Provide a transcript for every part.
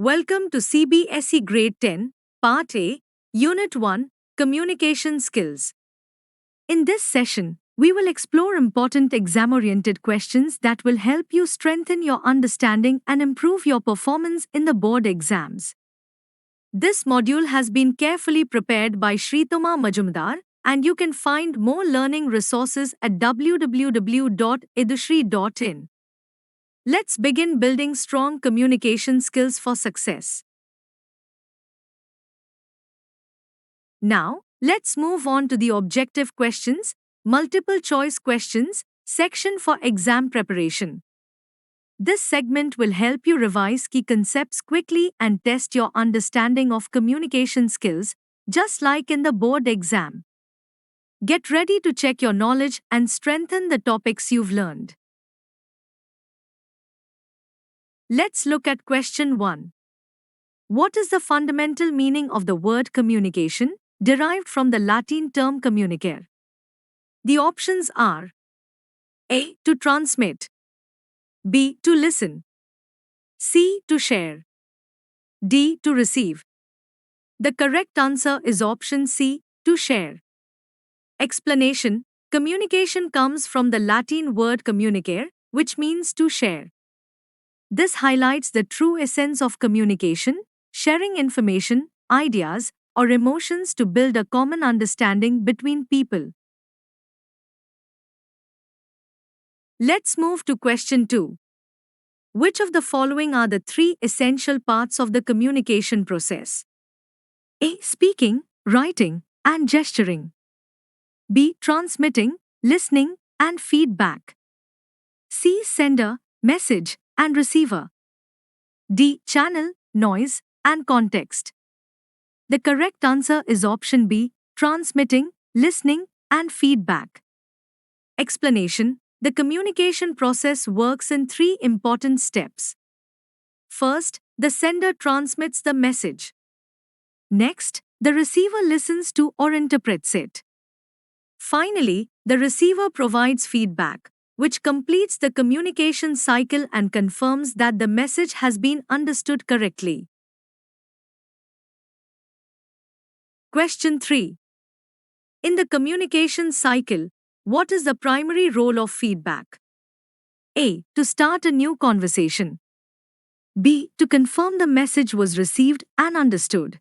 Welcome to CBSE Grade 10, Part A, Unit 1, Communication Skills. In this session, we will explore important exam-oriented questions that will help you strengthen your understanding and improve your performance in the board exams. This module has been carefully prepared by Shrithoma Majumdar, and you can find more learning resources at www.edushri.in. Let's begin building strong communication skills for success. Now, let's move on to the objective questions, multiple choice questions, section for exam preparation. This segment will help you revise key concepts quickly and test your understanding of communication skills, just like in the board exam. Get ready to check your knowledge and strengthen the topics you've learned. Let's look at question 1. What is the fundamental meaning of the word communication, derived from the Latin term communicare? The options are A. To transmit, B. To listen, C. To share, D. To receive. The correct answer is option C. To share. Explanation: communication comes from the Latin word communicare, which means to share. This highlights the true essence of communication, sharing information, ideas, or emotions to build a common understanding between people. Let's move to question 2. Which of the following are the three essential parts of the communication process? A. Speaking, writing, and gesturing. B. Transmitting, listening, and feedback. C. Sender, message, and receiver. D. Channel, noise, and context. The correct answer is option B. Transmitting, listening, and feedback. Explanation: the communication process works in three important steps. First, the sender transmits the message. Next, the receiver listens to or interprets it. Finally, the receiver provides feedback, which completes the communication cycle and confirms that the message has been understood correctly. Question 3. In the communication cycle, what is the primary role of feedback? A. To start a new conversation. B. To confirm the message was received and understood.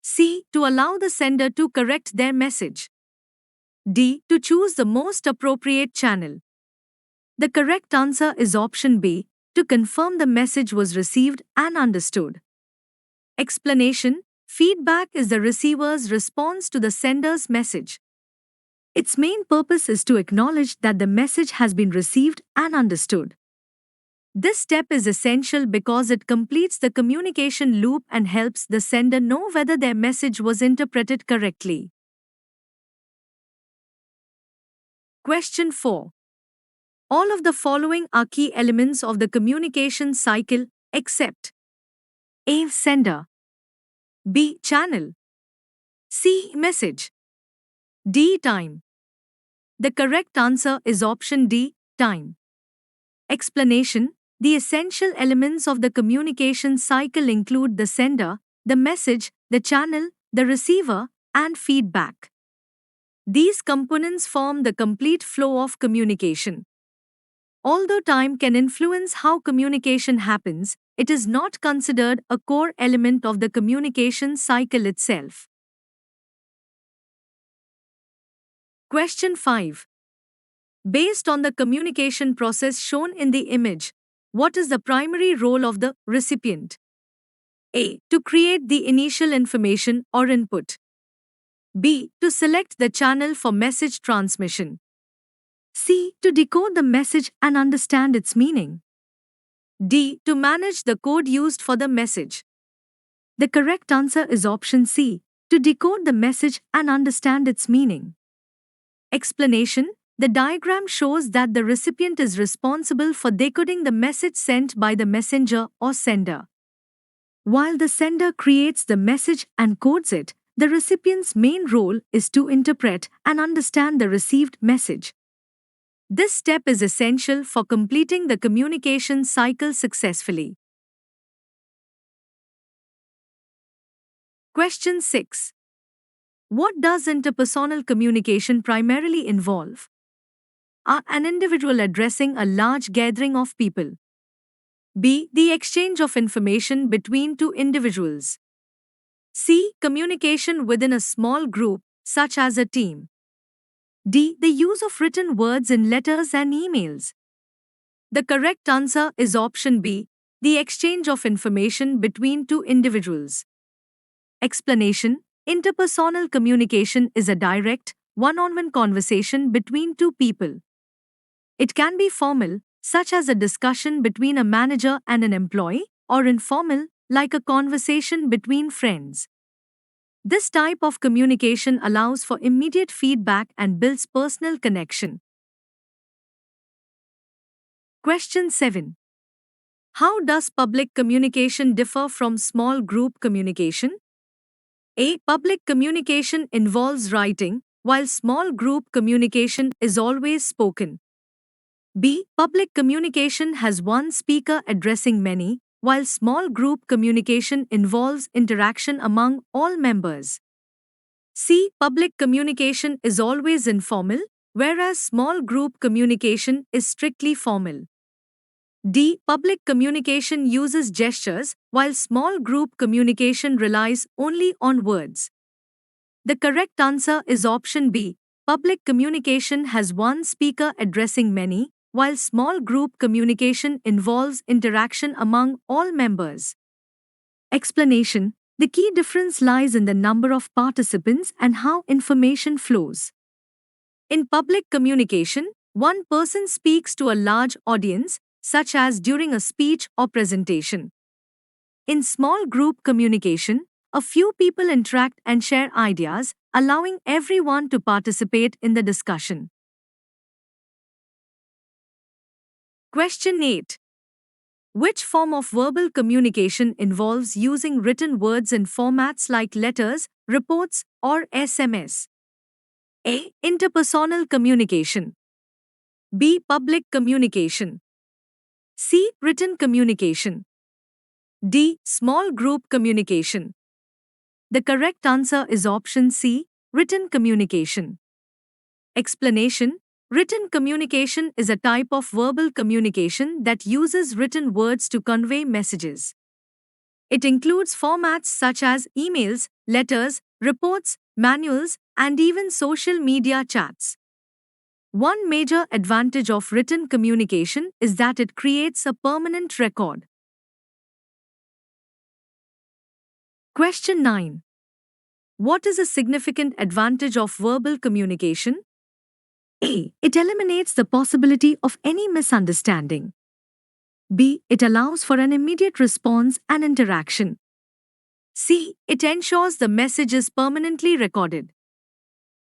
C. To allow the sender to correct their message. D. To choose the most appropriate channel. The correct answer is option B. To confirm the message was received and understood. Explanation: feedback is the receiver's response to the sender's message. Its main purpose is to acknowledge that the message has been received and understood. This step is essential because it completes the communication loop and helps the sender know whether their message was interpreted correctly. Question 4. All of the following are key elements of the communication cycle, except A. Sender, B. Channel, C. Message, D. Time. The correct answer is option D. Time. Explanation: the essential elements of the communication cycle include the sender, the message, the channel, the receiver, and feedback. These components form the complete flow of communication. Although time can influence how communication happens, it is not considered a core element of the communication cycle itself. Question 5. Based on the communication process shown in the image, what is the primary role of the recipient? A. To create the initial information or input. B. To select the channel for message transmission. C. To decode the message and understand its meaning. D. To manage the code used for the message. The correct answer is option C. To decode the message and understand its meaning. Explanation: the diagram shows that the recipient is responsible for decoding the message sent by the messenger or sender. While the sender creates the message and codes it, the recipient's main role is to interpret and understand the received message. This step is essential for completing the communication cycle successfully. Question 6. What does interpersonal communication primarily involve? A. An individual addressing a large gathering of people. B. The exchange of information between two individuals. C. Communication within a small group, such as a team. D. The use of written words in letters and emails. The correct answer is option B. The exchange of information between two individuals. Explanation. Interpersonal communication is a direct, one-on-one conversation between two people. It can be formal, such as a discussion between a manager and an employee, or informal, like a conversation between friends. This type of communication allows for immediate feedback and builds personal connection. Question 7. How does public communication differ from small group communication? A. Public communication involves writing, while small group communication is always spoken. B. Public communication has one speaker addressing many, while small group communication involves interaction among all members. C. Public communication is always informal, whereas small group communication is strictly formal. D. Public communication uses gestures, while small group communication relies only on words. The correct answer is option B. Public communication has one speaker addressing many, while small group communication involves interaction among all members. Explanation. The key difference lies in the number of participants and how information flows. In public communication, one person speaks to a large audience, such as during a speech or presentation. In small group communication, a few people interact and share ideas, allowing everyone to participate in the discussion. Question 8. Which form of verbal communication involves using written words in formats like letters, reports, or SMS? A. Interpersonal communication. B. Public communication. C. Written communication. D. Small group communication. The correct answer is option C. Written communication. Explanation. Written communication is a type of verbal communication that uses written words to convey messages. It includes formats such as emails, letters, reports, manuals, and even social media chats. One major advantage of written communication is that it creates a permanent record. Question 9. What is a significant advantage of verbal communication? A. It eliminates the possibility of any misunderstanding. B. It allows for an immediate response and interaction. C. It ensures the message is permanently recorded.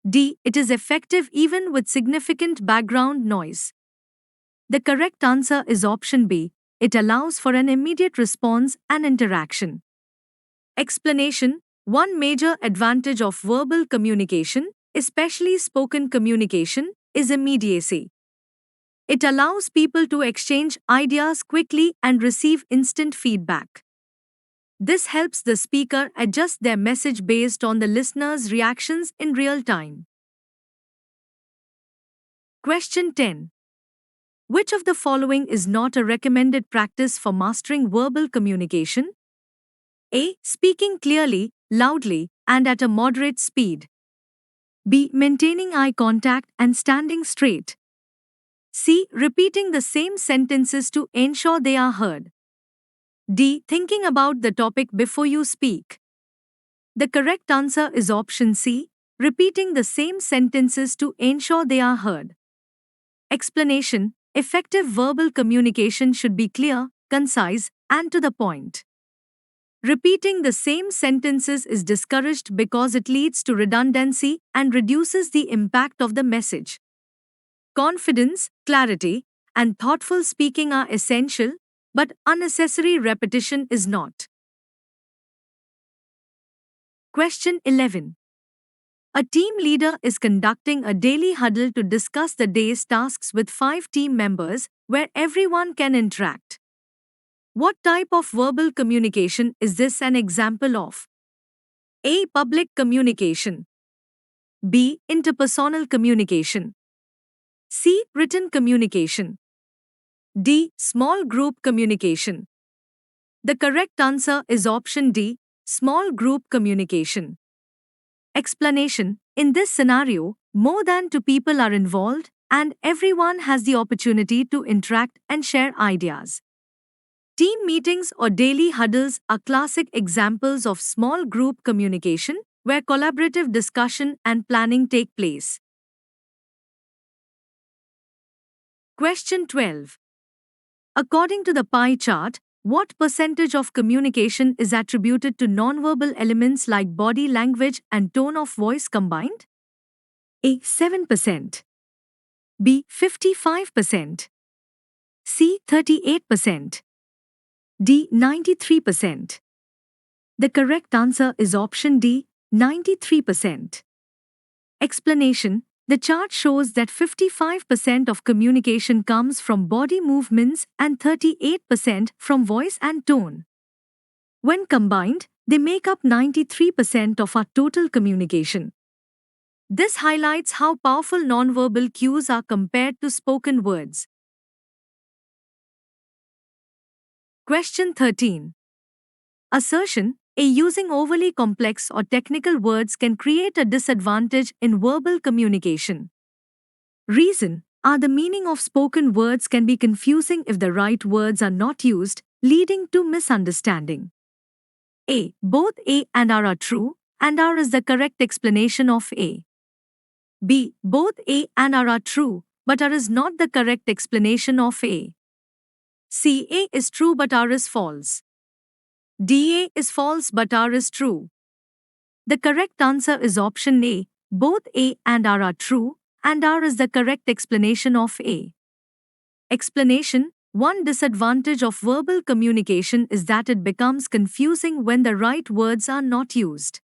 D. It is effective even with significant background noise. The correct answer is option B. It allows for an immediate response and interaction. Explanation. One major advantage of verbal communication, especially spoken communication, is immediacy. It allows people to exchange ideas quickly and receive instant feedback. This helps the speaker adjust their message based on the listener's reactions in real time. Question 10. Which of the following is not a recommended practice for mastering verbal communication? A. Speaking clearly, loudly, and at a moderate speed. B. Maintaining eye contact and standing straight. C. Repeating the same sentences to ensure they are heard. D. Thinking about the topic before you speak. The correct answer is option C. Repeating the same sentences to ensure they are heard. Explanation. Effective verbal communication should be clear, concise, and to the point. Repeating the same sentences is discouraged because it leads to redundancy and reduces the impact of the message. Confidence, clarity, and thoughtful speaking are essential, but unnecessary repetition is not. Question 11. A team leader is conducting a daily huddle to discuss the day's tasks with 5 team members, where everyone can interact. What type of verbal communication is this an example of? A. Public communication. B. Interpersonal communication. C. Written communication. D. Small group communication. The correct answer is option D. Small group communication. Explanation: in this scenario, more than two people are involved, and everyone has the opportunity to interact and share ideas. Team meetings or daily huddles are classic examples of small group communication, where collaborative discussion and planning take place. Question 12. According to the pie chart, what percentage of communication is attributed to nonverbal elements like body language and tone of voice combined? A. 7%. B. 55%. C. 38%. D. 93%. The correct answer is option D. 93%. Explanation: the chart shows that 55% of communication comes from body movements and 38% from voice and tone. When combined, they make up 93% of our total communication. This highlights how powerful nonverbal cues are compared to spoken words. Question 13. Assertion: A using overly complex or technical words can create a disadvantage in verbal communication. Reason: the meaning of spoken words can be confusing if the right words are not used, leading to misunderstanding. A. Both A and R are true, and R is the correct explanation of A. B. Both A and R are true, but R is not the correct explanation of A. C. A is true but R is false. D. A is false but R is true. The correct answer is option A. Both A and R are true, and R is the correct explanation of A. Explanation: one disadvantage of verbal communication is that it becomes confusing when the right words are not used.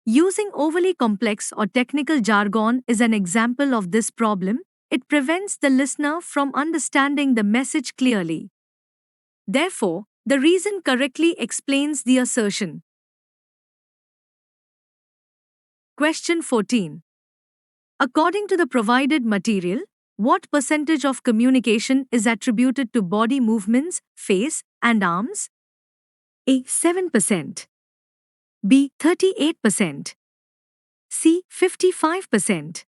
Using overly complex or technical jargon is an example of this problem. It prevents the listener from understanding the message clearly. Therefore, the reason correctly explains the assertion. Question 14. According to the provided material, what percentage of communication is attributed to body movements, face, and arms? A. 7%. B. 38%. C. 55%.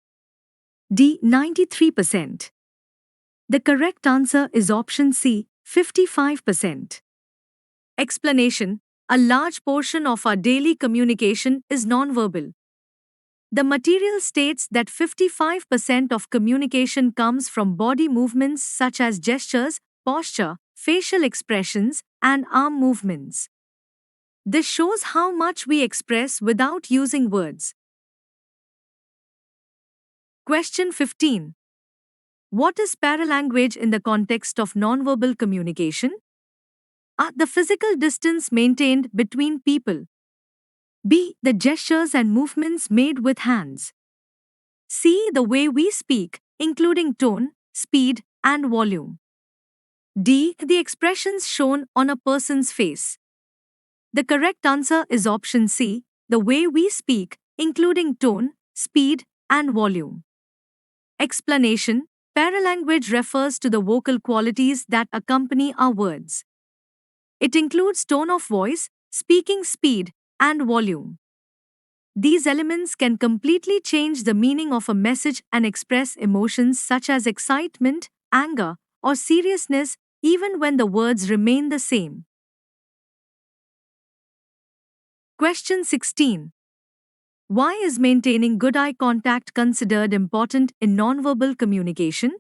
D. 93%. The correct answer is option C. 55%. Explanation: a large portion of our daily communication is nonverbal. The material states that 55% of communication comes from body movements such as gestures, posture, facial expressions, and arm movements. This shows how much we express without using words. Question 15. What is paralanguage in the context of nonverbal communication? A. The physical distance maintained between people. B. The gestures and movements made with hands. C. The way we speak, including tone, speed, and volume. D. The expressions shown on a person's face. The correct answer is option C. The way we speak, including tone, speed, and volume. Explanation: paralanguage refers to the vocal qualities that accompany our words. It includes tone of voice, speaking speed, and volume. These elements can completely change the meaning of a message and express emotions such as excitement, anger, or seriousness, even when the words remain the same. Question 16. Why is maintaining good eye contact considered important in nonverbal communication?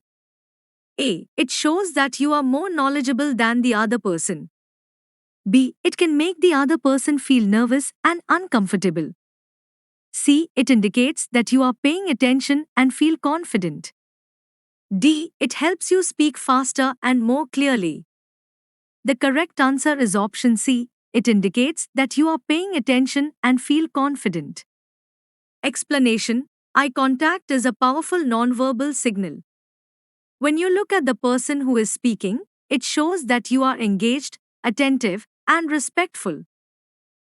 A. It shows that you are more knowledgeable than the other person. B. It can make the other person feel nervous and uncomfortable. C. It indicates that you are paying attention and feel confident. D. It helps you speak faster and more clearly. The correct answer is option C. It indicates that you are paying attention and feel confident. Explanation: eye contact is a powerful nonverbal signal. When you look at the person who is speaking, it shows that you are engaged, attentive, and respectful.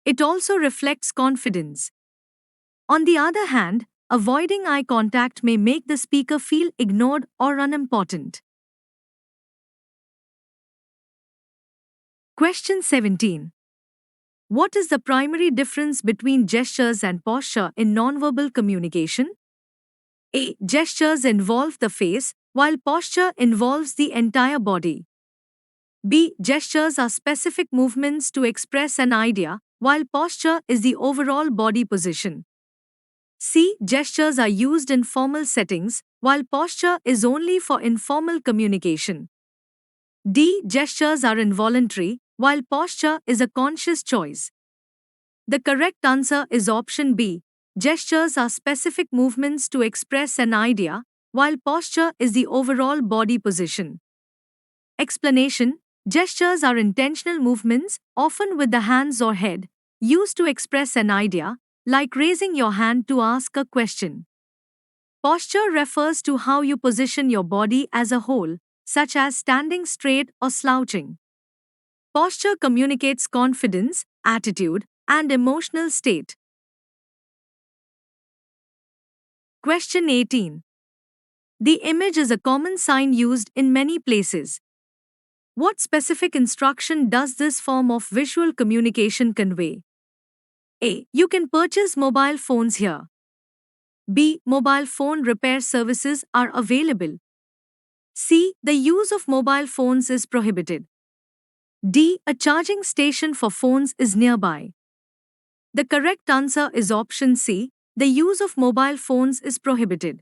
It also reflects confidence. On the other hand, avoiding eye contact may make the speaker feel ignored or unimportant. Question 17. What is the primary difference between gestures and posture in nonverbal communication? A. Gestures involve the face, while posture involves the entire body. B. Gestures are specific movements to express an idea, while posture is the overall body position. C. Gestures are used in formal settings, while posture is only for informal communication. D. Gestures are involuntary, while posture is a conscious choice. The correct answer is option B. Gestures are specific movements to express an idea, while posture is the overall body position. Explanation. Gestures are intentional movements, often with the hands or head, used to express an idea, like raising your hand to ask a question. Posture refers to how you position your body as a whole, such as standing straight or slouching. Posture communicates confidence, attitude, and emotional state. Question 18. The image is a common sign used in many places. What specific instruction does this form of visual communication convey? A. You can purchase mobile phones here. B. Mobile phone repair services are available. C. The use of mobile phones is prohibited. D. A charging station for phones is nearby. The correct answer is option C. The use of mobile phones is prohibited.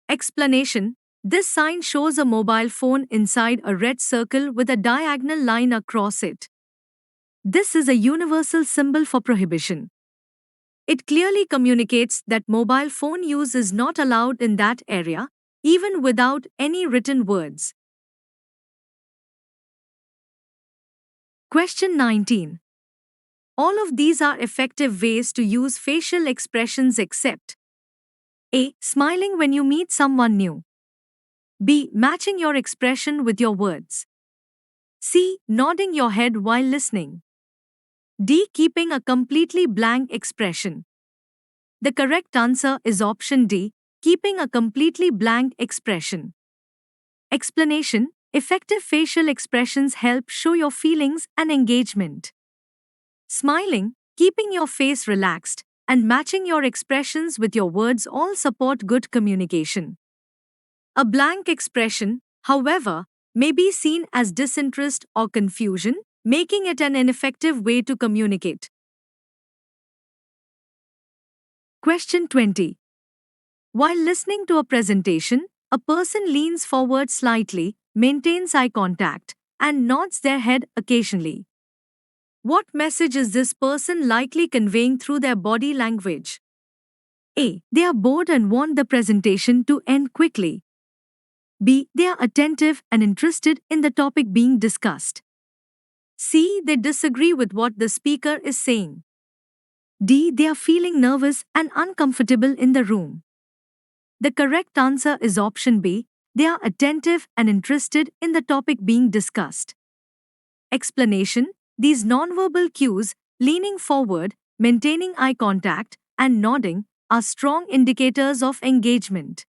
Explanation. This sign shows a mobile phone inside a red circle with a diagonal line across it. This is a universal symbol for prohibition. It clearly communicates that mobile phone use is not allowed in that area, even without any written words. Question 19. All of these are effective ways to use facial expressions except A. Smiling when you meet someone new. B. Matching your expression with your words. C. Nodding your head while listening. D. Keeping a completely blank expression. The correct answer is option D. Keeping a completely blank expression. Explanation. Effective facial expressions help show your feelings and engagement. Smiling, keeping your face relaxed, and matching your expressions with your words all support good communication. A blank expression, however, may be seen as disinterest or confusion, making it an ineffective way to communicate. Question 20. While listening to a presentation, a person leans forward slightly, maintains eye contact, and nods their head occasionally. What message is this person likely conveying through their body language? A. They are bored and want the presentation to end quickly. B. They are attentive and interested in the topic being discussed. C. They disagree with what the speaker is saying. D. They are feeling nervous and uncomfortable in the room. The correct answer is option B. They are attentive and interested in the topic being discussed. Explanation. These nonverbal cues, leaning forward, maintaining eye contact, and nodding, are strong indicators of engagement.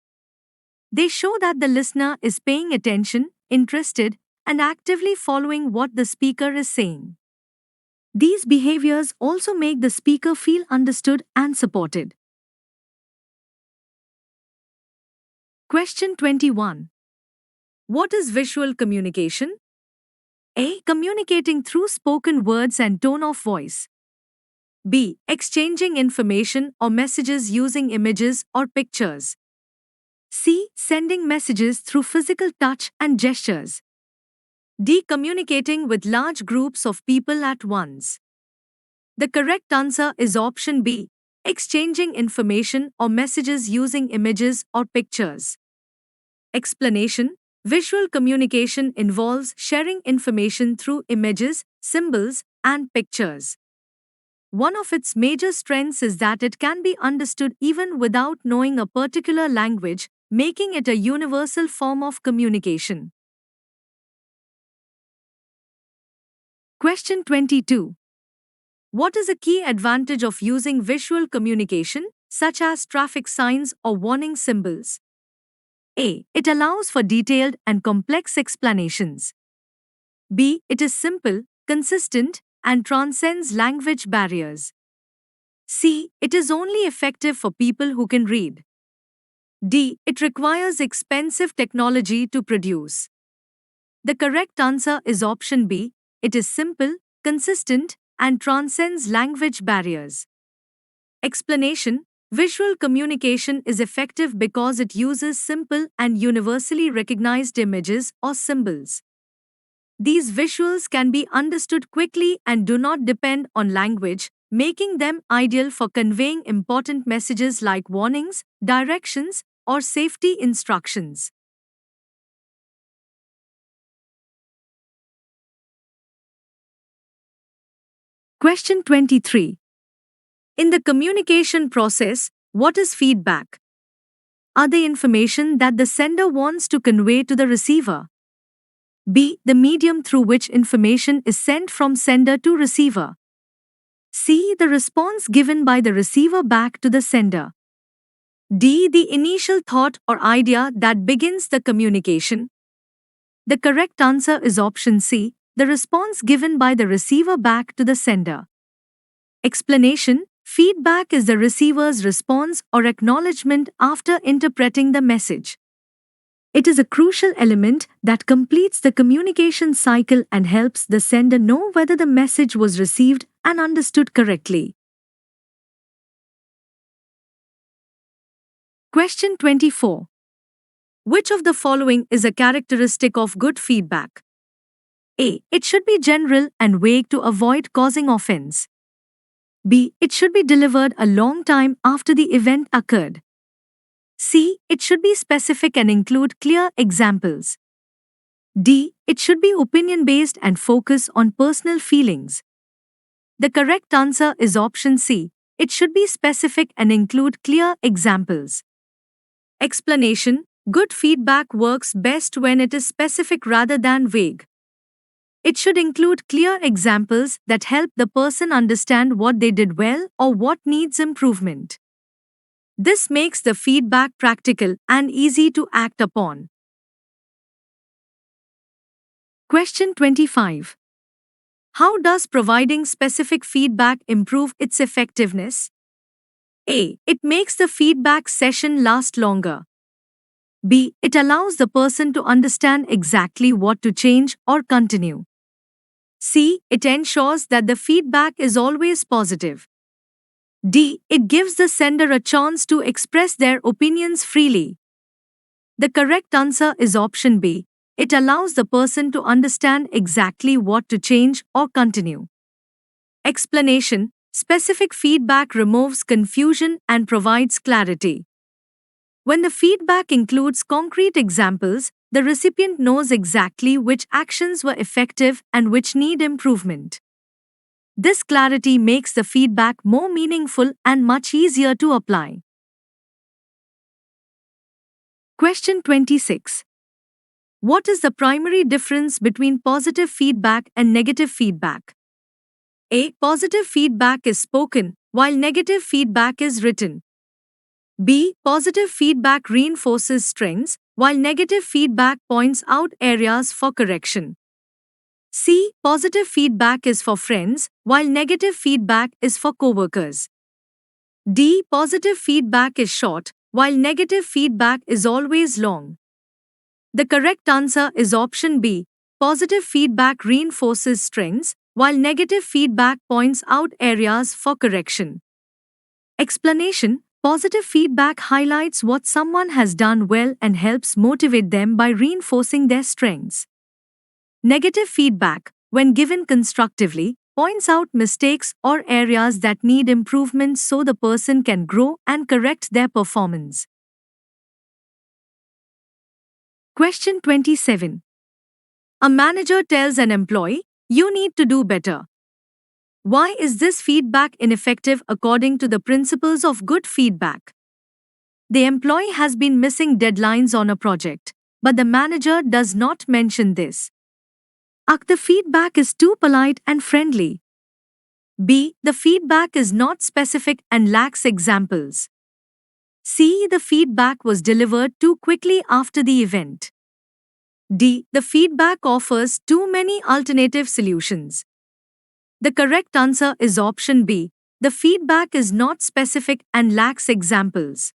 They show that the listener is paying attention, interested, and actively following what the speaker is saying. These behaviors also make the speaker feel understood and supported. Question 21. What is visual communication? A. Communicating through spoken words and tone of voice. B. Exchanging information or messages using images or pictures. C. Sending messages through physical touch and gestures. D. Communicating with large groups of people at once. The correct answer is option B. Exchanging information or messages using images or pictures. Explanation. Visual communication involves sharing information through images, symbols, and pictures. One of its major strengths is that it can be understood even without knowing a particular language, making it a universal form of communication. Question 22. What is a key advantage of using visual communication, such as traffic signs or warning symbols? A. It allows for detailed and complex explanations. B. It is simple, consistent, and transcends language barriers. C. It is only effective for people who can read. D. It requires expensive technology to produce. The correct answer is option B. It is simple, consistent, and transcends language barriers. Explanation: visual communication is effective because it uses simple and universally recognized images or symbols. These visuals can be understood quickly and do not depend on language, making them ideal for conveying important messages like warnings, directions, or safety instructions. Question 23. In the communication process, what is feedback? Are the information that the sender wants to convey to the receiver. B. The medium through which information is sent from sender to receiver. C. The response given by the receiver back to the sender. D. The initial thought or idea that begins the communication. The correct answer is option C. The response given by the receiver back to the sender. Explanation: feedback is the receiver's response or acknowledgement after interpreting the message. It is a crucial element that completes the communication cycle and helps the sender know whether the message was received and understood correctly. Question 24. Which of the following is a characteristic of good feedback? A. It should be general and vague to avoid causing offense. B. It should be delivered a long time after the event occurred. C. It should be specific and include clear examples. D. It should be opinion-based and focus on personal feelings. The correct answer is option C. It should be specific and include clear examples. Explanation: good feedback works best when it is specific rather than vague. It should include clear examples that help the person understand what they did well or what needs improvement. This makes the feedback practical and easy to act upon. Question 25. How does providing specific feedback improve its effectiveness? A. It makes the feedback session last longer. B. It allows the person to understand exactly what to change or continue. C. It ensures that the feedback is always positive. D. It gives the sender a chance to express their opinions freely. The correct answer is option B. It allows the person to understand exactly what to change or continue. Explanation: specific feedback removes confusion and provides clarity. When the feedback includes concrete examples, the recipient knows exactly which actions were effective and which need improvement. This clarity makes the feedback more meaningful and much easier to apply. Question 26. What is the primary difference between positive feedback and negative feedback? A. Positive feedback is spoken, while negative feedback is written. B. Positive feedback reinforces strengths, while negative feedback points out areas for correction. C. Positive feedback is for friends, while negative feedback is for coworkers. D. Positive feedback is short, while negative feedback is always long. The correct answer is option B. Positive feedback reinforces strengths, while negative feedback points out areas for correction. Explanation: positive feedback highlights what someone has done well and helps motivate them by reinforcing their strengths. Negative feedback, when given constructively, points out mistakes or areas that need improvement so the person can grow and correct their performance. Question 27. A manager tells an employee, "You need to do better." Why is this feedback ineffective according to the principles of good feedback? The employee has been missing deadlines on a project, but the manager does not mention this. The feedback is too polite and friendly. B. The feedback is not specific and lacks examples. C. The feedback was delivered too quickly after the event. D. The feedback offers too many alternative solutions. The correct answer is option B. The feedback is not specific and lacks examples.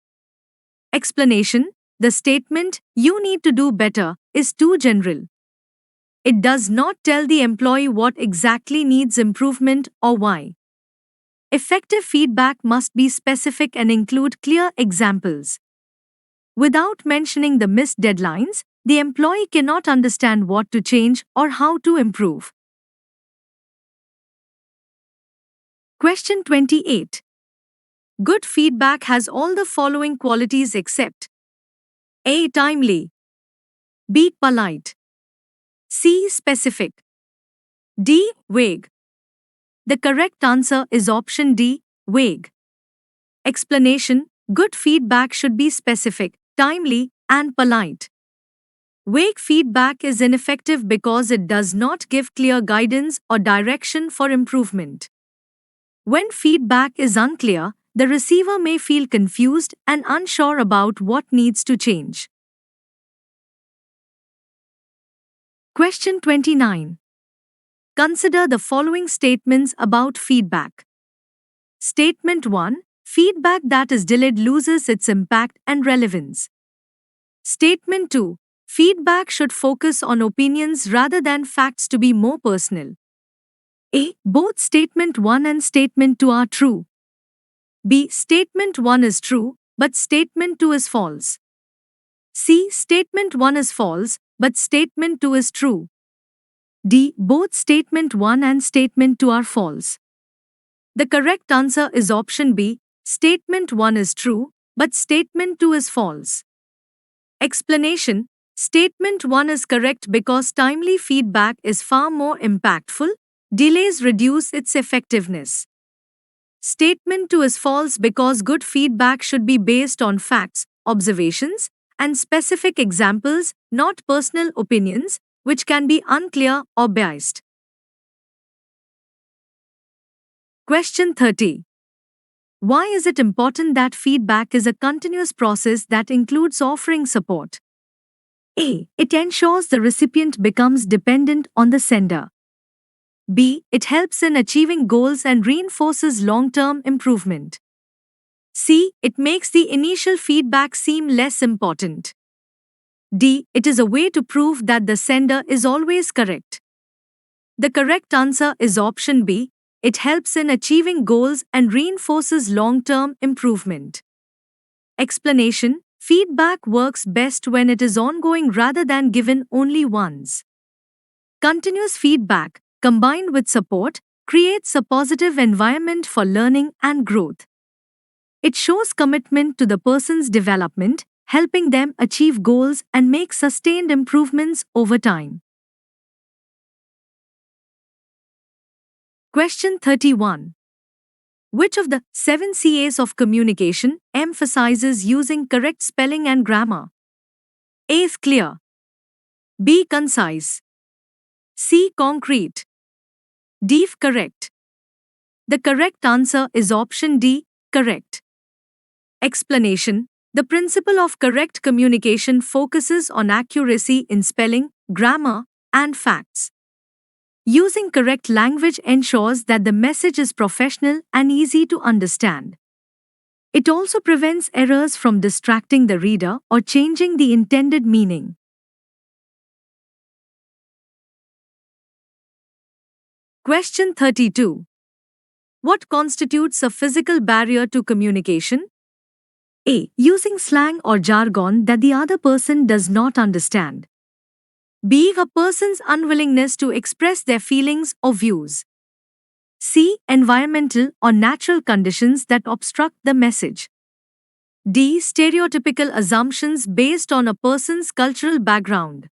Explanation: the statement, "You need to do better," is too general. It does not tell the employee what exactly needs improvement or why. Effective feedback must be specific and include clear examples. Without mentioning the missed deadlines, the employee cannot understand what to change or how to improve. Question 28. Good feedback has all the following qualities except: A. Timely. B. Polite. C. Specific. D. Vague. The correct answer is option D. Vague. Explanation: good feedback should be specific, timely, and polite. Vague feedback is ineffective because it does not give clear guidance or direction for improvement. When feedback is unclear, the receiver may feel confused and unsure about what needs to change. Question 29. Consider the following statements about feedback. Statement 1. Feedback that is delayed loses its impact and relevance. Statement 2. Feedback should focus on opinions rather than facts to be more personal. A. Both Statement 1 and Statement 2 are true. B. Statement 1 is true, but Statement 2 is false. C. Statement 1 is false, but Statement 2 is true. D. Both Statement 1 and Statement 2 are false. The correct answer is option B. Statement 1 is true, but Statement 2 is false. Explanation: Statement 1 is correct because timely feedback is far more impactful. Delays reduce its effectiveness. Statement 2 is false because good feedback should be based on facts, observations, and specific examples, not personal opinions, which can be unclear or biased. Question 30. Why is it important that feedback is a continuous process that includes offering support? A. It ensures the recipient becomes dependent on the sender. B. It helps in achieving goals and reinforces long-term improvement. C. It makes the initial feedback seem less important. D. It is a way to prove that the sender is always correct. The correct answer is option B. It helps in achieving goals and reinforces long-term improvement. Explanation: feedback works best when it is ongoing rather than given only once. Continuous feedback, combined with support, creates a positive environment for learning and growth. It shows commitment to the person's development, helping them achieve goals and make sustained improvements over time. Question 31. Which of the 7 CAs of communication emphasizes using correct spelling and grammar? A. Clear. B. Concise. C. Concrete. D. Correct. The correct answer is option D. Correct. Explanation: the principle of correct communication focuses on accuracy in spelling, grammar, and facts. Using correct language ensures that the message is professional and easy to understand. It also prevents errors from distracting the reader or changing the intended meaning. Question 32. What constitutes a physical barrier to communication? A. Using slang or jargon that the other person does not understand. B. A person's unwillingness to express their feelings or views. C. Environmental or natural conditions that obstruct the message. D. Stereotypical assumptions based on a person's cultural background.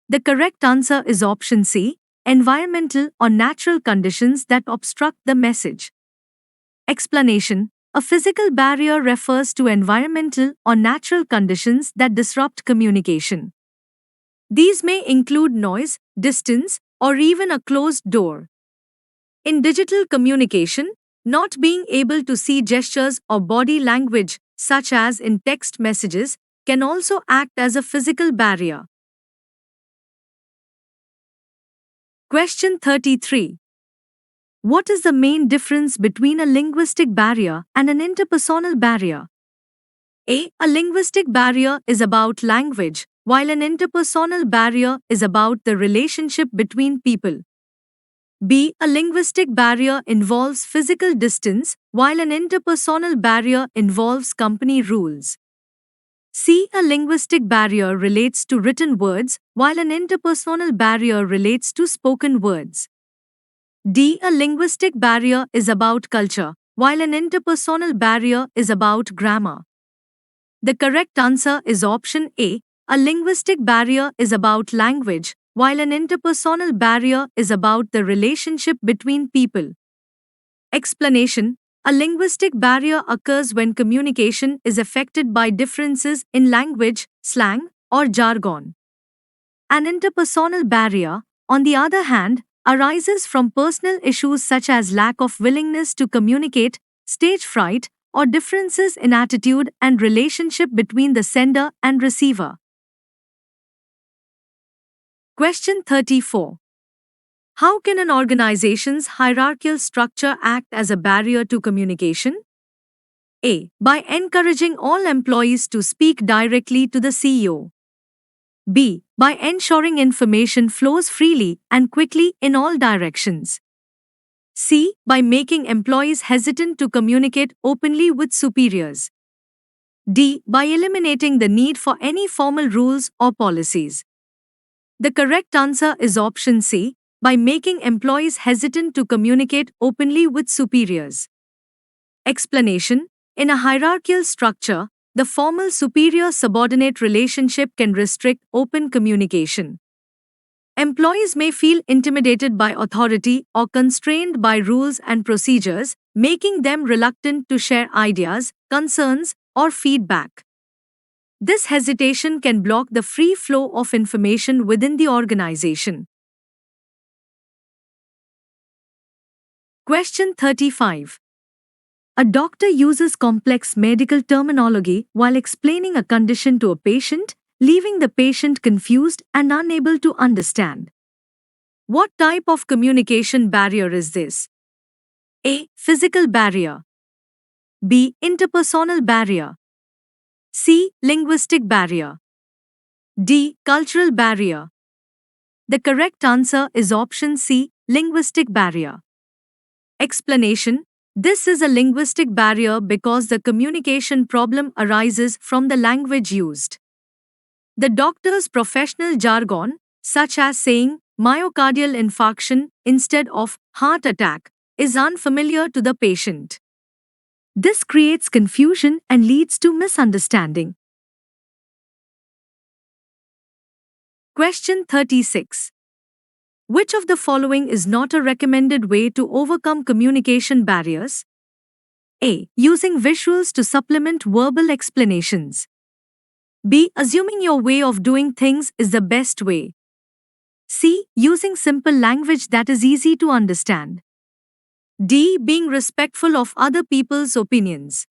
The correct answer is option C. Environmental or natural conditions that obstruct the message. Explanation: a physical barrier refers to environmental or natural conditions that disrupt communication. These may include noise, distance, or even a closed door. In digital communication, not being able to see gestures or body language, such as in text messages, can also act as a physical barrier. Question 33. What is the main difference between a linguistic barrier and an interpersonal barrier? A. A linguistic barrier is about language, while an interpersonal barrier is about the relationship between people. B. A linguistic barrier involves physical distance, while an interpersonal barrier involves company rules. C. A linguistic barrier relates to written words, while an interpersonal barrier relates to spoken words. D. A linguistic barrier is about culture, while an interpersonal barrier is about grammar. The correct answer is option A. A linguistic barrier is about language, while an interpersonal barrier is about the relationship between people. Explanation. A linguistic barrier occurs when communication is affected by differences in language, slang, or jargon. An interpersonal barrier, on the other hand, arises from personal issues such as lack of willingness to communicate, stage fright, or differences in attitude and relationship between the sender and receiver. Question 34. How can an organization's hierarchical structure act as a barrier to communication? A. By encouraging all employees to speak directly to the CEO. B. By ensuring information flows freely and quickly in all directions. C. By making employees hesitant to communicate openly with superiors. D. By eliminating the need for any formal rules or policies. The correct answer is option C. By making employees hesitant to communicate openly with superiors. Explanation. In a hierarchical structure, the formal superior-subordinate relationship can restrict open communication. Employees may feel intimidated by authority or constrained by rules and procedures, making them reluctant to share ideas, concerns, or feedback. This hesitation can block the free flow of information within the organization. Question 35. A doctor uses complex medical terminology while explaining a condition to a patient, leaving the patient confused and unable to understand. What type of communication barrier is this? A. Physical barrier. B. Interpersonal barrier. C. Linguistic barrier. D. Cultural barrier. The correct answer is option C. Linguistic barrier. Explanation. This is a linguistic barrier because the communication problem arises from the language used. The doctor's professional jargon, such as saying myocardial infarction instead of heart attack, is unfamiliar to the patient. This creates confusion and leads to misunderstanding. Question 36. Which of the following is not a recommended way to overcome communication barriers? A. Using visuals to supplement verbal explanations. B. Assuming your way of doing things is the best way. C. Using simple language that is easy to understand. D. Being respectful of other people's opinions.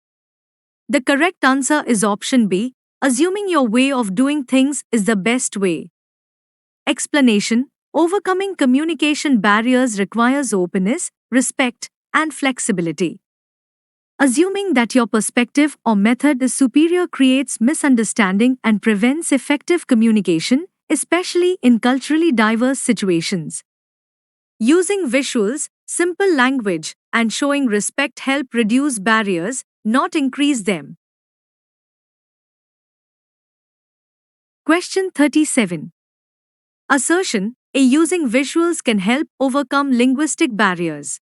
The correct answer is option B. Assuming your way of doing things is the best way. Explanation. Overcoming communication barriers requires openness, respect, and flexibility. Assuming that your perspective or method is superior creates misunderstanding and prevents effective communication, especially in culturally diverse situations. Using visuals, simple language, and showing respect help reduce barriers, not increase them. Question 37. Assertion. A. Using visuals can help overcome linguistic barriers.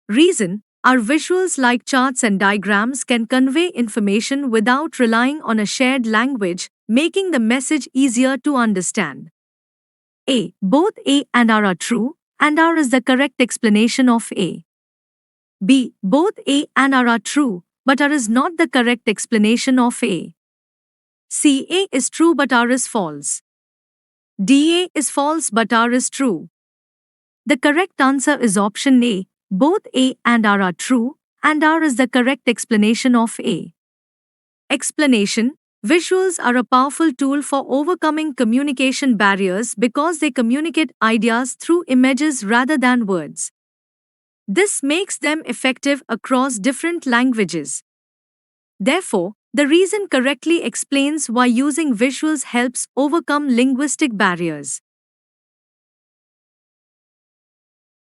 Reason. Our visuals like charts and diagrams can convey information without relying on a shared language, making the message easier to understand. A. Both A and R are true, and R is the correct explanation of A. B. Both A and R are true, but R is not the correct explanation of A. C. A is true but R is false. D. A is false but R is true. The correct answer is option A. Both A and R are true, and R is the correct explanation of A. Explanation. Visuals are a powerful tool for overcoming communication barriers because they communicate ideas through images rather than words. This makes them effective across different languages. Therefore, the reason correctly explains why using visuals helps overcome linguistic barriers.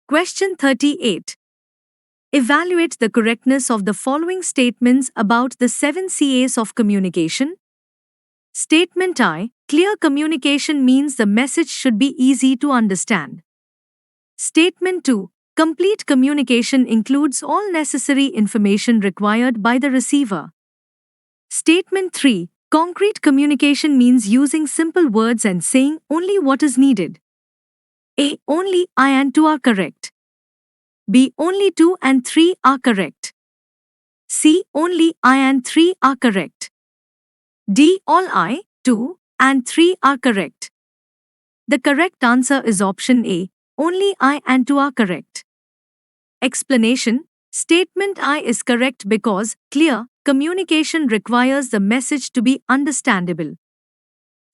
Question 38. Evaluate the correctness of the following statements about the 7 CAs of communication. Statement I. Clear communication means the message should be easy to understand. Statement 2. Complete communication includes all necessary information required by the receiver. Statement 3. Concrete communication means using simple words and saying only what is needed. A. Only I and 2 are correct. B. Only 2 and 3 are correct. C. Only I and 3 are correct. D. All I, 2, and 3 are correct. The correct answer is option A. Only I and 2 are correct. Explanation. Statement I is correct because clear communication requires the message to be understandable.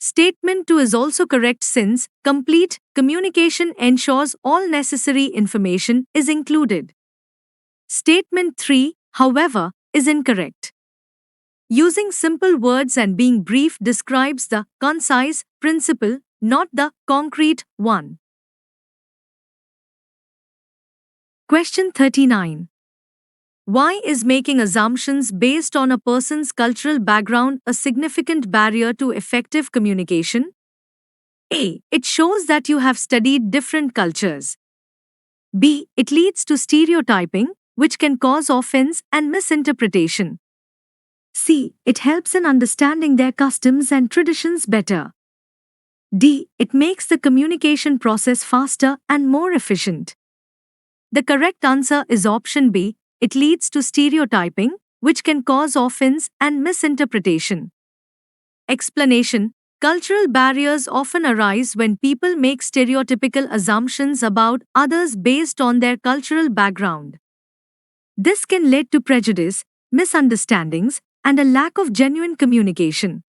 Statement 2 is also correct since complete communication ensures all necessary information is included. Statement 3, however, is incorrect. Using simple words and being brief describes the concise principle, not the concrete one. Question 39. Why is making assumptions based on a person's cultural background a significant barrier to effective communication? A. It shows that you have studied different cultures. B. It leads to stereotyping, which can cause offense and misinterpretation. C. It helps in understanding their customs and traditions better. D. It makes the communication process faster and more efficient. The correct answer is option B. It leads to stereotyping, which can cause offense and misinterpretation. Explanation. Cultural barriers often arise when people make stereotypical assumptions about others based on their cultural background. This can lead to prejudice, misunderstandings, and a lack of genuine communication.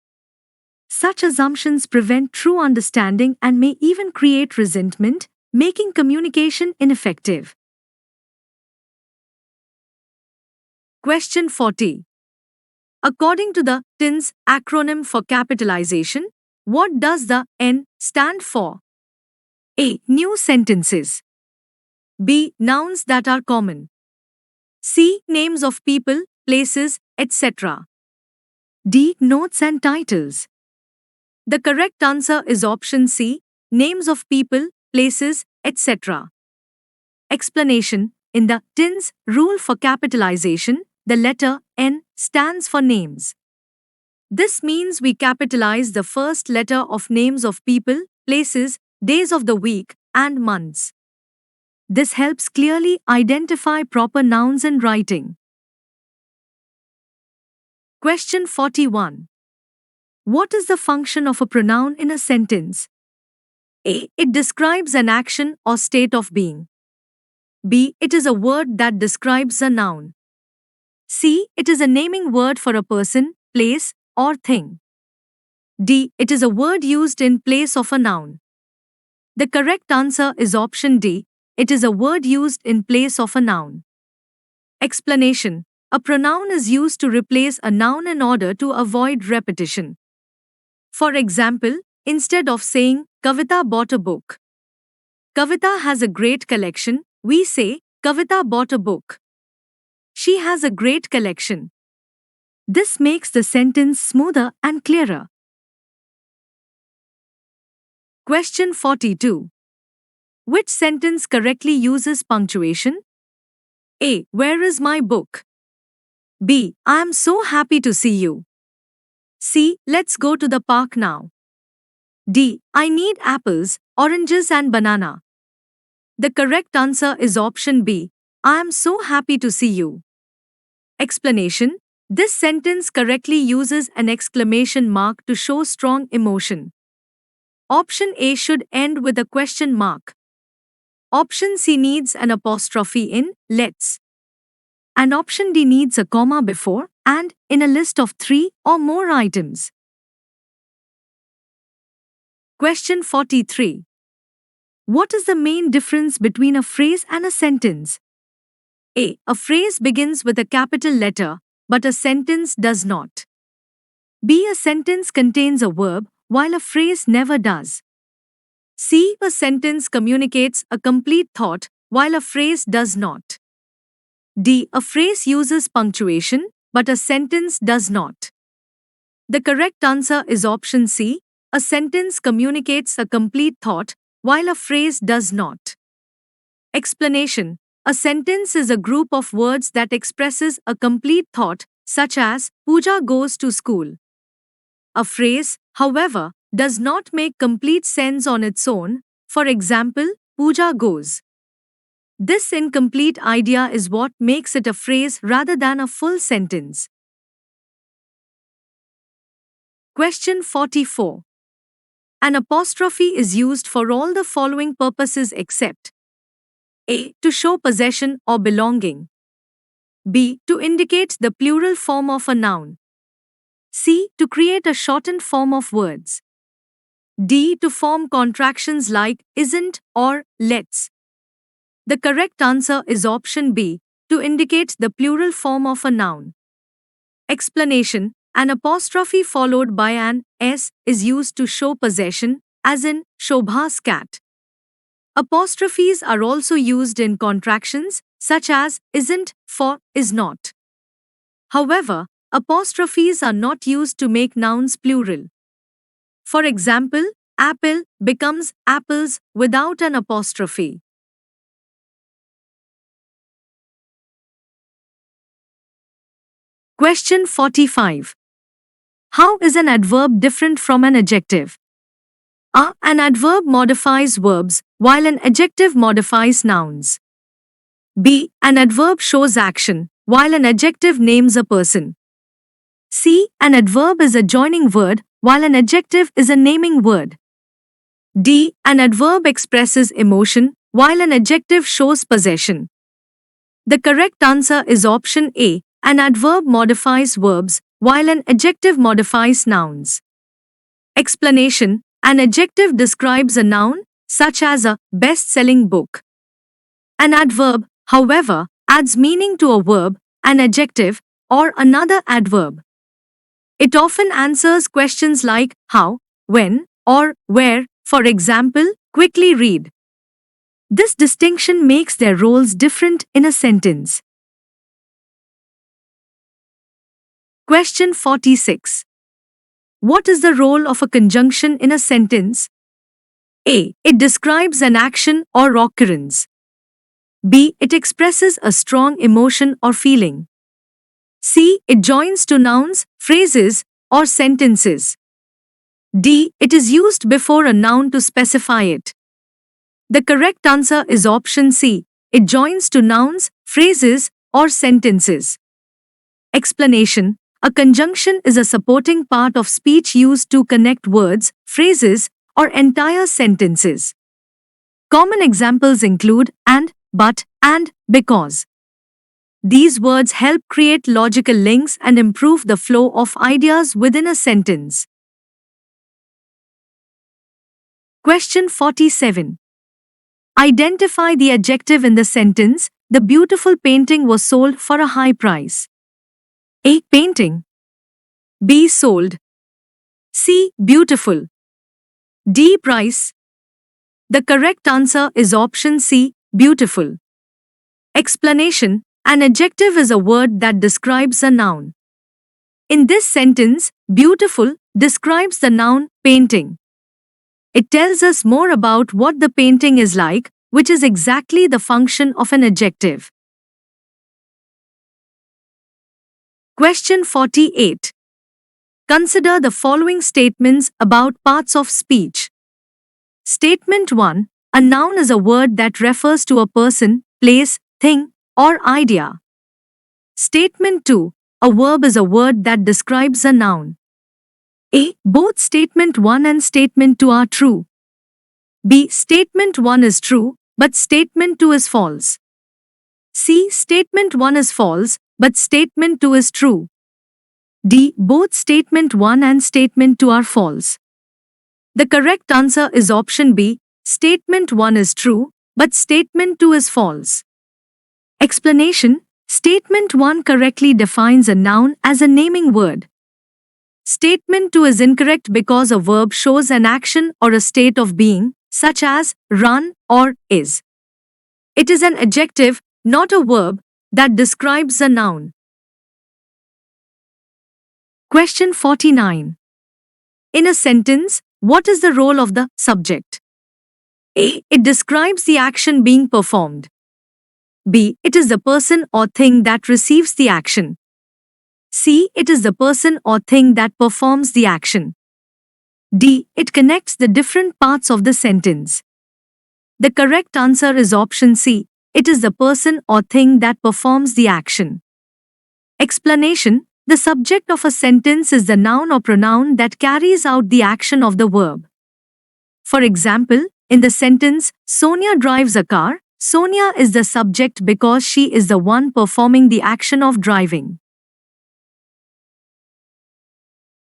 Such assumptions prevent true understanding and may even create resentment, making communication ineffective. Question 40. According to the TINS acronym for capitalization, what does the N stand for? A. New sentences. B. Nouns that are common. C. Names of people, places, etc. D. Notes and titles. The correct answer is option C. Names of people, places, etc. Explanation. In the TINS rule for capitalization, the letter N stands for names. This means we capitalize the first letter of names of people, places, days of the week, and months. This helps clearly identify proper nouns in writing. Question 41. What is the function of a pronoun in a sentence? A. It describes an action or state of being. B. It is a word that describes a noun. C. It is a naming word for a person, place, or thing. D. It is a word used in place of a noun. The correct answer is option D. It is a word used in place of a noun. Explanation. A pronoun is used to replace a noun in order to avoid repetition. For example, instead of saying, Kavita bought a book. Kavita has a great collection, we say, Kavita bought a book. She has a great collection. This makes the sentence smoother and clearer. Question 42. Which sentence correctly uses punctuation? A. Where is my book? B. I am so happy to see you. C. Let's go to the park now. D. I need apples, oranges and banana. The correct answer is option B. I am so happy to see you. Explanation. This sentence correctly uses an exclamation mark to show strong emotion. Option A should end with a question mark. Option C needs an apostrophe in let's. And option D needs a comma before and in a list of 3 or more items. Question 43. What is the main difference between a phrase and a sentence? A. A phrase begins with a capital letter, but a sentence does not. B. A sentence contains a verb, while a phrase never does. C. A sentence communicates a complete thought, while a phrase does not. D. A phrase uses punctuation, but a sentence does not. The correct answer is option C. A sentence communicates a complete thought, while a phrase does not. Explanation. A sentence is a group of words that expresses a complete thought, such as, Pooja goes to school. A phrase, however, does not make complete sense on its own, for example, Pooja goes. This incomplete idea is what makes it a phrase rather than a full sentence. Question 44. An apostrophe is used for all the following purposes except A. To show possession or belonging. B. To indicate the plural form of a noun. C. To create a shortened form of words. D. To form contractions like isn't or let's. The correct answer is option B. To indicate the plural form of a noun. Explanation. An apostrophe followed by an S is used to show possession, as in Shobha's cat. Apostrophes are also used in contractions, such as isn't for is not. However, apostrophes are not used to make nouns plural. For example, apple becomes apples without an apostrophe. Question 45. How is an adverb different from an adjective? A. An adverb modifies verbs, while an adjective modifies nouns. B. An adverb shows action, while an adjective names a person. C. An adverb is a joining word, while an adjective is a naming word. D. An adverb expresses emotion, while an adjective shows possession. The correct answer is option A. An adverb modifies verbs, while an adjective modifies nouns. Explanation. An adjective describes a noun, such as a best-selling book. An adverb, however, adds meaning to a verb, an adjective, or another adverb. It often answers questions like how, when, or where, for example, quickly read. This distinction makes their roles different in a sentence. Question 46. What is the role of a conjunction in a sentence? A. It describes an action or occurrence. B. It expresses a strong emotion or feeling. C. It joins two nouns, phrases, or sentences. D. It is used before a noun to specify it. The correct answer is option C. It joins two nouns, phrases, or sentences. Explanation. A conjunction is a supporting part of speech used to connect words, phrases, or entire sentences. Common examples include and, but, and, because. These words help create logical links and improve the flow of ideas within a sentence. Question 47. Identify the adjective in the sentence, the beautiful painting was sold for a high price. A. Painting. B. Sold. C. Beautiful. D. Price. The correct answer is option C. Beautiful. Explanation. An adjective is a word that describes a noun. In this sentence, beautiful describes the noun painting. It tells us more about what the painting is like, which is exactly the function of an adjective. Question 48. Consider the following statements about parts of speech. Statement 1. A noun is a word that refers to a person, place, thing, or idea. Statement 2. A verb is a word that describes a noun. A. Both statement 1 and statement 2 are true. B. Statement 1 is true, but statement 2 is false. C. Statement 1 is false, but statement 2 is true. D. Both statement 1 and statement 2 are false. The correct answer is option B. Statement 1 is true, but statement 2 is false. Explanation: Statement 1 correctly defines a noun as a naming word. Statement 2 is incorrect because a verb shows an action or a state of being, such as run or is. It is an adjective, not a verb, that describes a noun. Question 49. In a sentence, what is the role of the subject? A. It describes the action being performed. B. It is the person or thing that receives the action. C. It is the person or thing that performs the action. D. It connects the different parts of the sentence. The correct answer is option C. It is the person or thing that performs the action. Explanation: The subject of a sentence is the noun or pronoun that carries out the action of the verb. For example, in the sentence, Sonia drives a car, Sonia is the subject because she is the one performing the action of driving.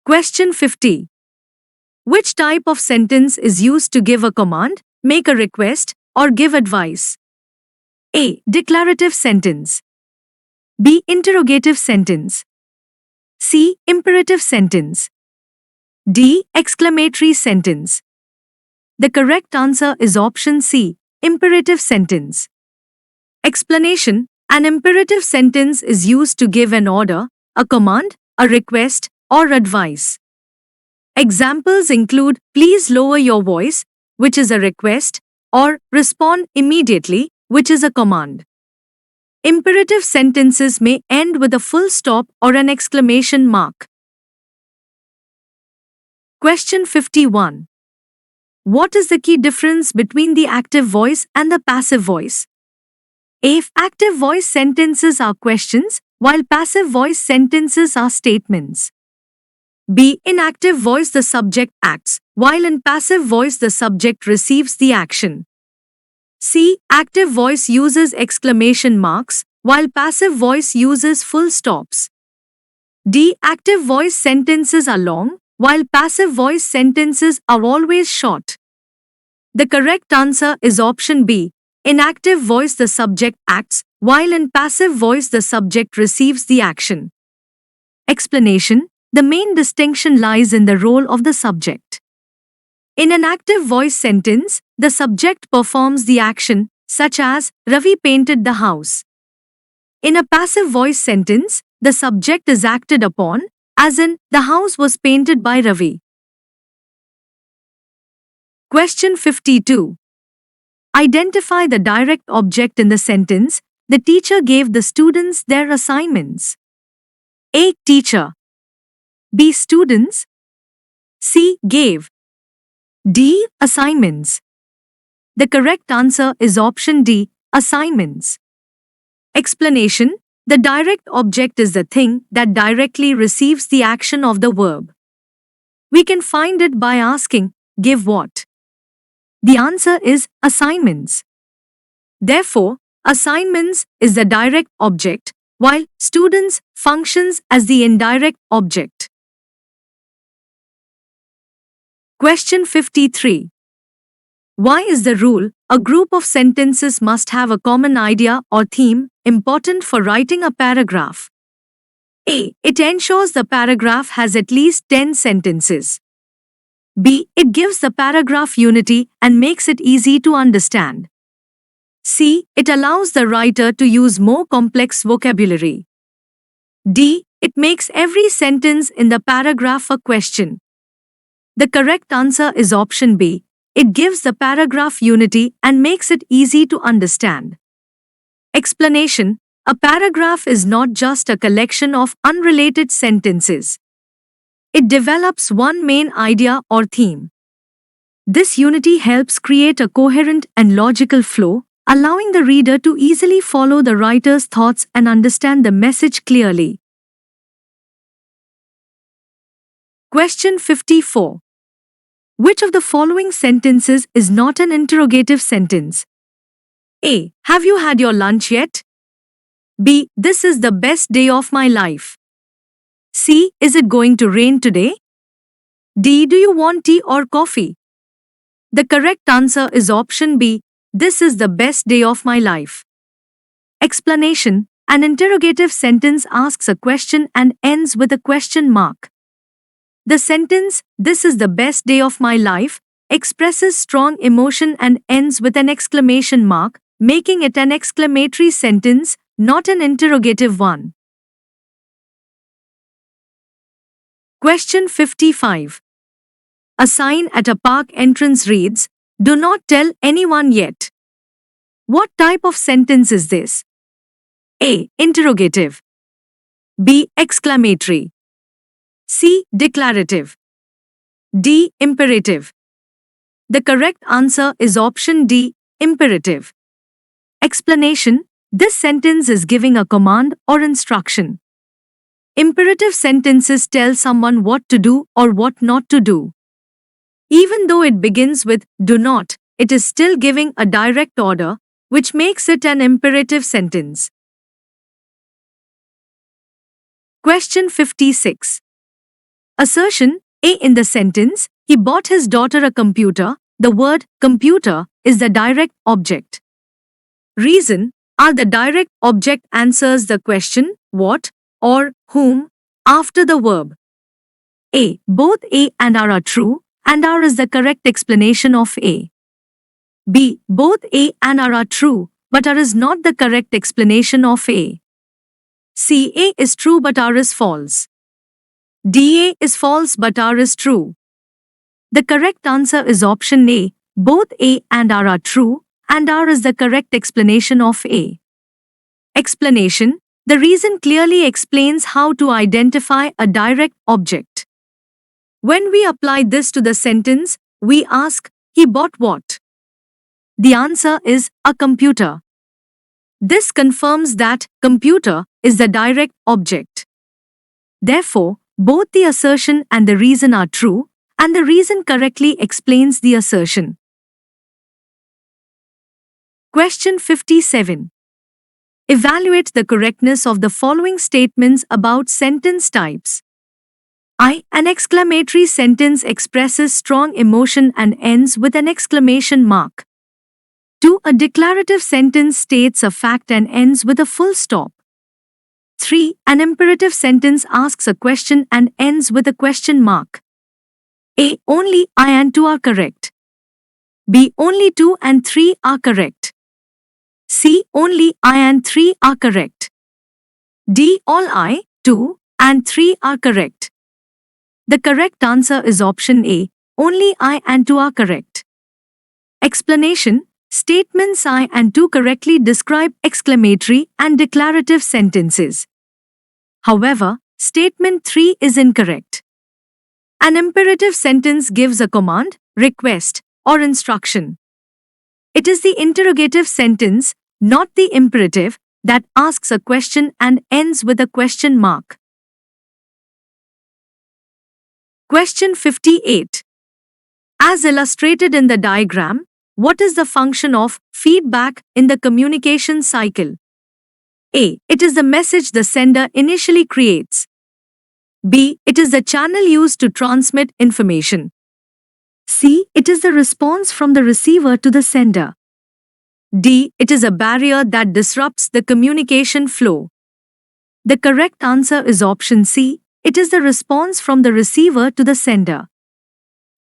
Question 50. Which type of sentence is used to give a command, make a request, or give advice? A. Declarative sentence. B. Interrogative sentence. C. Imperative sentence. D. Exclamatory sentence. The correct answer is option C. Imperative sentence. Explanation: An imperative sentence is used to give an order, a command, a request, or advice. Examples include, please lower your voice, which is a request, or respond immediately, which is a command. Imperative sentences may end with a full stop or an exclamation mark. Question 51. What is the key difference between the active voice and the passive voice? A. Active voice sentences are questions, while passive voice sentences are statements. B. In active voice the subject acts, while in passive voice the subject receives the action. C. Active voice uses exclamation marks, while passive voice uses full stops. D. Active voice sentences are long, while passive voice sentences are always short. The correct answer is option B. In active voice the subject acts, while in passive voice the subject receives the action. Explanation: The main distinction lies in the role of the subject. In an active voice sentence, the subject performs the action, such as, Ravi painted the house. In a passive voice sentence, the subject is acted upon, as in, the house was painted by Ravi. Question 52. Identify the direct object in the sentence. The teacher gave the students their assignments. A. Teacher. B. Students. C. Gave. D. Assignments. The correct answer is option D. Assignments. Explanation: The direct object is the thing that directly receives the action of the verb. We can find it by asking, give what? The answer is assignments. Therefore, assignments is the direct object, while students functions as the indirect object. Question 53. Why is the rule, a group of sentences must have a common idea or theme, important for writing a paragraph? A. It ensures the paragraph has at least 10 sentences. B. It gives the paragraph unity and makes it easy to understand. C. It allows the writer to use more complex vocabulary. D. It makes every sentence in the paragraph a question. The correct answer is option B. It gives the paragraph unity and makes it easy to understand. Explanation: A paragraph is not just a collection of unrelated sentences. It develops one main idea or theme. This unity helps create a coherent and logical flow, allowing the reader to easily follow the writer's thoughts and understand the message clearly. Question 54. Which of the following sentences is not an interrogative sentence? A. Have you had your lunch yet? B. This is the best day of my life. C. Is it going to rain today? D. Do you want tea or coffee? The correct answer is option B. This is the best day of my life. Explanation. An interrogative sentence asks a question and ends with a question mark. The sentence, "This is the best day of my life," expresses strong emotion and ends with an exclamation mark, making it an exclamatory sentence, not an interrogative one. Question 55. A sign at a park entrance reads, "Do not tell anyone yet." What type of sentence is this? A. Interrogative. B. Exclamatory. C. Declarative. D. Imperative. The correct answer is option D. Imperative. Explanation. This sentence is giving a command or instruction. Imperative sentences tell someone what to do or what not to do. Even though it begins with "do not," it is still giving a direct order, which makes it an imperative sentence. Question 56. Assertion. A. In the sentence, "He bought his daughter a computer," the word "computer" is the direct object. Reason. Are the direct object answers the question, what, or whom, after the verb. A. Both A and R are true, and R is the correct explanation of A. B. Both A and R are true, but R is not the correct explanation of A. C. A is true but R is false. D. A is false but R is true. The correct answer is option A. Both A and R are true, and R is the correct explanation of A. Explanation. The reason clearly explains how to identify a direct object. When we apply this to the sentence, we ask, "He bought what?" The answer is a computer. This confirms that computer is the direct object. Therefore, both the assertion and the reason are true, and the reason correctly explains the assertion. Question 57. Evaluate the correctness of the following statements about sentence types. I. An exclamatory sentence expresses strong emotion and ends with an exclamation mark. 2. A declarative sentence states a fact and ends with a full stop. 3. An imperative sentence asks a question and ends with a question mark. A. Only I and 2 are correct. B. Only 2 and 3 are correct. C. Only I and 3 are correct. D. All I, 2, and 3 are correct. The correct answer is option A. Only I and 2 are correct. Explanation. Statements I and 2 correctly describe exclamatory and declarative sentences. However, statement 3 is incorrect. An imperative sentence gives a command, request, or instruction. It is the interrogative sentence, not the imperative, that asks a question and ends with a question mark. Question 58. As illustrated in the diagram, what is the function of feedback in the communication cycle? A. It is the message the sender initially creates. B. It is the channel used to transmit information. C. It is the response from the receiver to the sender. D. It is a barrier that disrupts the communication flow. The correct answer is option C. It is the response from the receiver to the sender.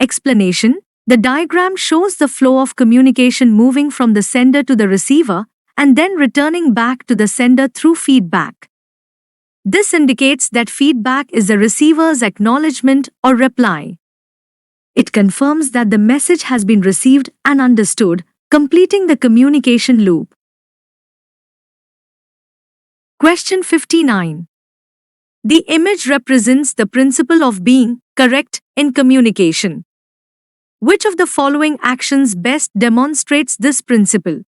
Explanation. The diagram shows the flow of communication moving from the sender to the receiver and then returning back to the sender through feedback. This indicates that feedback is the receiver's acknowledgement or reply. It confirms that the message has been received and understood, completing the communication loop. Question 59. The image represents the principle of being correct in communication. Which of the following actions best demonstrates this principle?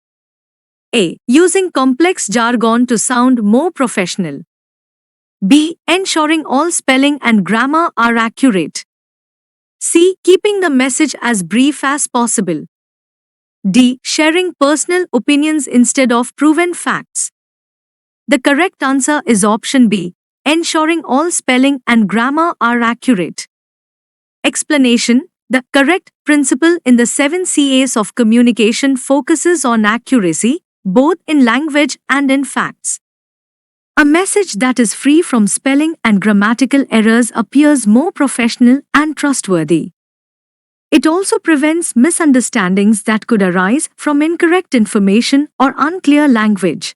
A. Using complex jargon to sound more professional. B. Ensuring all spelling and grammar are accurate. C. Keeping the message as brief as possible. D. Sharing personal opinions instead of proven facts. The correct answer is option B. Ensuring all spelling and grammar are accurate. Explanation. The correct principle in the 7 CAs of communication focuses on accuracy, both in language and in facts. A message that is free from spelling and grammatical errors appears more professional and trustworthy. It also prevents misunderstandings that could arise from incorrect information or unclear language.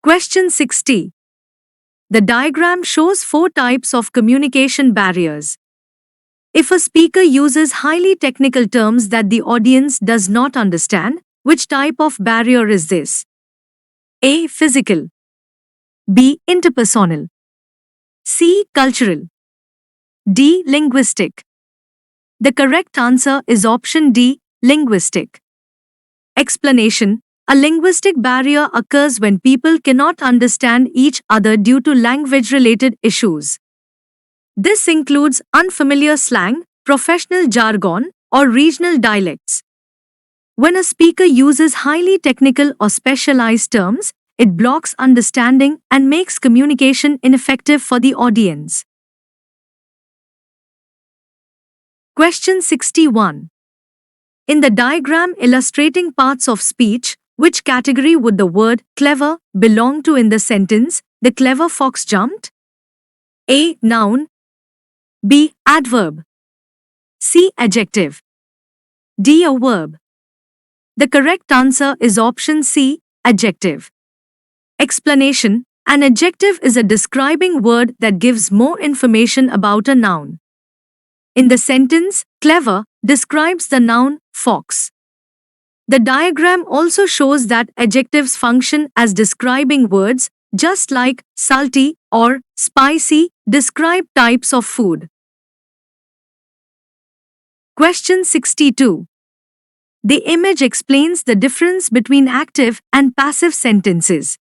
Question 60. The diagram shows 4 types of communication barriers. If a speaker uses highly technical terms that the audience does not understand, which type of barrier is this? A. Physical. B. Interpersonal. C. Cultural. D. Linguistic. The correct answer is option D. Linguistic. Explanation. A linguistic barrier occurs when people cannot understand each other due to language-related issues. This includes unfamiliar slang, professional jargon, or regional dialects. When a speaker uses highly technical or specialized terms, it blocks understanding and makes communication ineffective for the audience. Question 61. In the diagram illustrating parts of speech, which category would the word clever belong to in the sentence, "The clever fox jumped"? A. Noun. B. Adverb. C. Adjective. D. A verb. The correct answer is option C. Adjective. Explanation. An adjective is a describing word that gives more information about a noun. In the sentence, clever describes the noun fox. The diagram also shows that adjectives function as describing words, just like salty or spicy describe types of food. Question 62. The image explains the difference between active and passive sentences.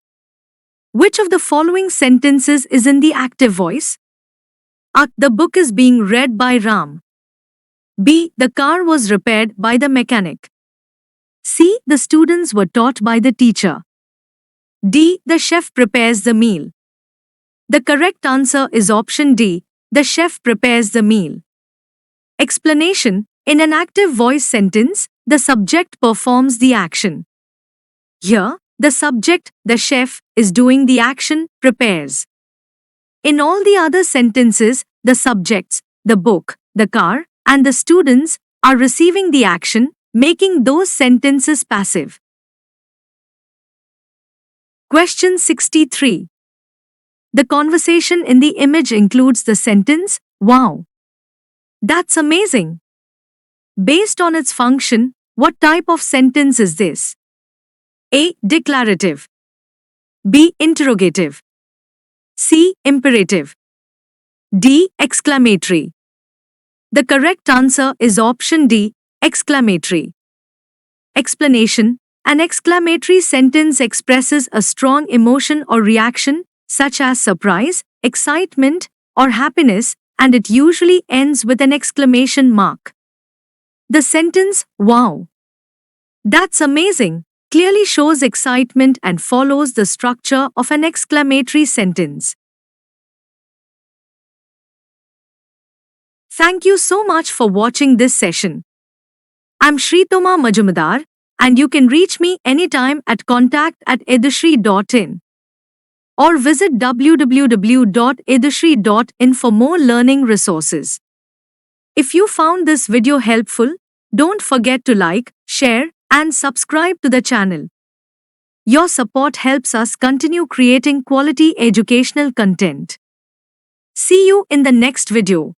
Which of the following sentences is in the active voice? A. The book is being read by Ram. B. The car was repaired by the mechanic. C. The students were taught by the teacher. D. The chef prepares the meal. The correct answer is option D. The chef prepares the meal. Explanation. In an active voice sentence, the subject performs the action. Here, the subject, the chef, is doing the action, prepares. In all the other sentences, the subjects, the book, the car, and the students are receiving the action, making those sentences passive. Question 63. The conversation in the image includes the sentence, "Wow! That's amazing!" Based on its function, what type of sentence is this? A. Declarative. B. Interrogative. C. Imperative. D. Exclamatory. The correct answer is option D. Exclamatory. Explanation. An exclamatory sentence expresses a strong emotion or reaction, such as surprise, excitement, or happiness, and it usually ends with an exclamation mark. The sentence, "Wow! That's amazing!" clearly shows excitement and follows the structure of an exclamatory sentence. Thank you so much for watching this session. I'm Shritoma Majumdar, and you can reach me anytime at contact@edushree.in or visit www.edushree.in for more learning resources. If you found this video helpful, don't forget to like, share, and subscribe to the channel. Your support helps us continue creating quality educational content. See you in the next video.